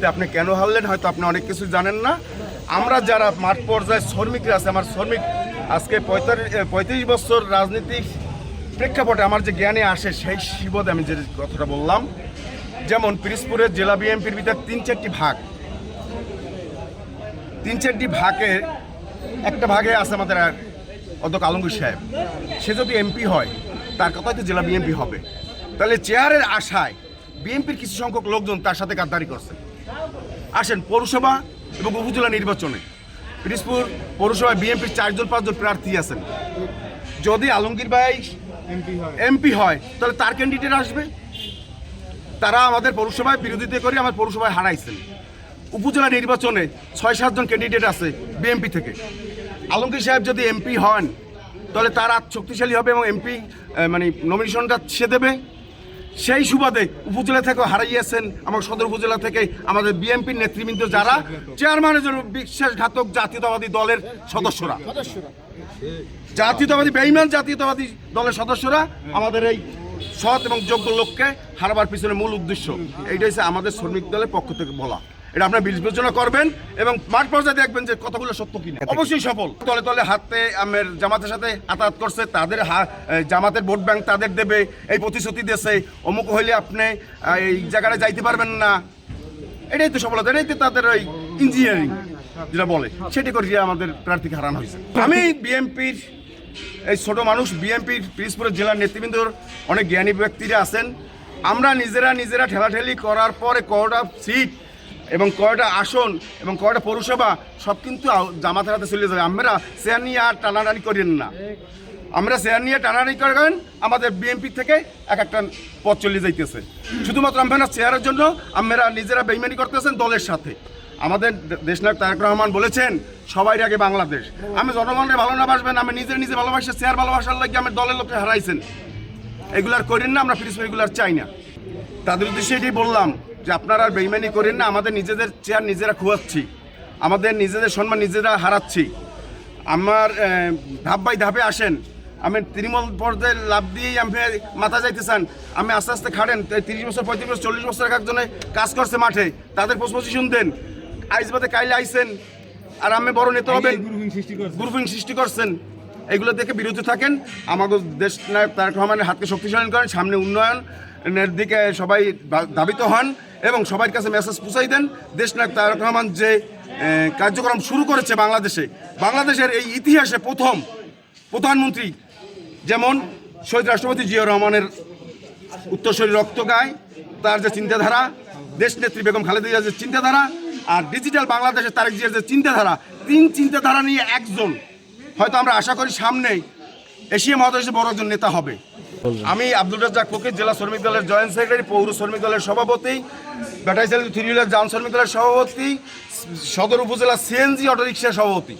আপনি কেন হারলেন হয়তো আপনি অনেক কিছু জানেন না। আমরা যারা মাঠ পর্যায়ে শ্রমিকরা আছে, আমার শ্রমিক আজকে 35 বছর রাজনীতিক প্রেক্ষাপটে আমার যে জ্ঞানে আসে সেই শিবদে আমি যে কথাটা বললাম, যেমন পিরোজপুরের জেলা বিএনপির ভিতরে 3-4টি ভাগ, 3-4টি ভাগের একটা ভাগে আছে আমাদের অধ্যক্ষ আলমগীর সাহেব। সে যদি এমপি হয় তার কথাই তো জেলা বিএনপি হবে। তাহলে চেয়ারের আশায় বিএনপির কিছু সংখ্যক লোকজন তার সাথে গাদ্দারি করছে। আসেন পৌরসভা এবং উপজেলা নির্বাচনে পিরোজপুর পৌরসভায় বিএনপির 4-5 জন প্রার্থী আছেন। যদি আলমগীর ভাই এমপি হয় তাহলে তার ক্যান্ডিডেট আসবে। তারা আমাদের পৌরসভায় বিরোধিতা করে আমার পৌরসভায় হারাইছেন। উপজেলা নির্বাচনে 6-7 জন ক্যান্ডিডেট আছে বিএনপি থেকে। আলমগীর সাহেব যদি এমপি হন তাহলে তার শক্তিশালী হবে এবং এমপি মানে নমিনেশনটা সে দেবে। সেই সুবাদে উপজেলা থেকেও হারাইয়াছেন আমার সদর উপজেলা থেকে আমাদের বিএনপির নেতৃবৃন্দ, যারা চেয়ারম্যানের জন্য বিশ্বাসঘাতক জাতীয়তাবাদী দলের সদস্যরা, জাতীয়তাবাদী বেঈমান জাতীয়তাবাদী দলের সদস্যরা আমাদের এই সৎ এবং যোগ্য লোককে হারাবার পিছনে মূল উদ্দেশ্য। এইটাই হচ্ছে আমাদের শ্রমিক দলের পক্ষ থেকে বলা। এটা আপনারা বিবেচনা করবেন এবং মাঠ পর্যায়ে দেখবেন যে কতগুলো সত্য কিনা। অবশ্যই সফল। তলে তলে হাতে আমের জামাতের সাথে আতাত করছে, তাদের জামাতের ভোট ব্যাংক তাদের দেবে এই প্রতিশ্রুতি দিয়েছে, অমুক হইলে আপনি এই জায়গাটা যাইতে পারবেন না। এটাই তো সফলতা, এটাই তো তাদের ওই ইঞ্জিনিয়ারিং যেটা বলে, সেটি করে আমাদের প্রার্থীকে হারানো হয়েছে। আমি বিএনপির এই ছোট মানুষ, বিএনপির পিরোজপুরের জেলার নেতৃবৃন্দর অনেক জ্ঞানী ব্যক্তিরা আছেন। আমরা নিজেরা ঠেলাঠেলি করার পরে কয়টা সিট এবং কয়টা আসন এবং কয়টা পৌরসভা সব কিন্তু জামাতের হাতে চলে যাবে। আমরা চেয়ার নিয়ে আর টানাটানি করেন না, আমরা চেয়ার নিয়ে টানাটানি করেন। আমাদের বিএনপি থেকে একটা পথ চলে যাইতেছে। শুধুমাত্র আমরা চেয়ারের জন্য আমরা নিজেরা বেইমানি করতেছেন দলের সাথে। আমাদের দেশনায়ক তারেক রহমান বলেছেন সবাই আগে বাংলাদেশ। আমি জনগণের ভালো না বাসবেন, আমি নিজে ভালোবাসি, চেয়ার ভালোবাসার লাগে আমি দলের লোককে হারাইছেন। এগুলার করেন না, আমরা পিরোজপুর এগুলার চাই না। তাদের উদ্দেশ্যে এটাই বললাম যে আপনারা আর বেইমানি করেন না। আমাদের নিজেদের চেয়ার নিজেরা খুয়াচ্ছি, আমাদের নিজেদের সম্মান নিজেরা হারাচ্ছি। আমার ধাপ বাই ধাপে আসেন। আমি তৃণমূল পর্যায়ে লাভ দিয়েই আমি মাথা যাইতে চান। আমি আস্তে আস্তে খাটেন। 30 বছর 35 বছর 40 বছর একজনে কাজ করছে মাঠে, তাদের পজিশন দেন। আইসবাদে কাইলে আইসেন আর আমি বড় নেতা হবেন, গ্রুপিং সৃষ্টি করছেন। এগুলো দেখে বিরত থাকেন। আমাদের দেশ নায়ক তারেক রহমানের হাতকে শক্তিশালী করেন, সামনে উন্নয়নের দিকে সবাই ধাবিত হন এবং সবার কাছে মেসেজ পৌঁছাই দেন। দেশ নায়ক তারেক রহমান যে কার্যক্রম শুরু করেছে বাংলাদেশের এই ইতিহাসে প্রথম প্রধানমন্ত্রী, যেমন শহীদ রাষ্ট্রপতি জিয়াউর রহমানের উত্তরসূরি রক্ত গায়, তার যে চিন্তাধারা, দেশ নেত্রী বেগম খালেদা জিয়ার যে চিন্তাধারা, আর ডিজিটাল বাংলাদেশের তারেক জিয়ার যে চিন্তাধারা, 3 চিন্তাধারা নিয়ে একজন হয়তো আমরা আশা করি সামনে এশিয়া মহাদেশে বড় একজন নেতা হবে। আমি আব্দুল রাজ্জাক ফকির, জেলা শ্রমিক দলের জয়েন্ট সেক্রেটারি, পৌর শ্রমিক দলের সভাপতি, ব্যাটারি চালিত 3 হুইলার যান শ্রমিক দলের সভাপতি, সদর উপজেলা সিএনজি অটোরিকশা সভাপতি।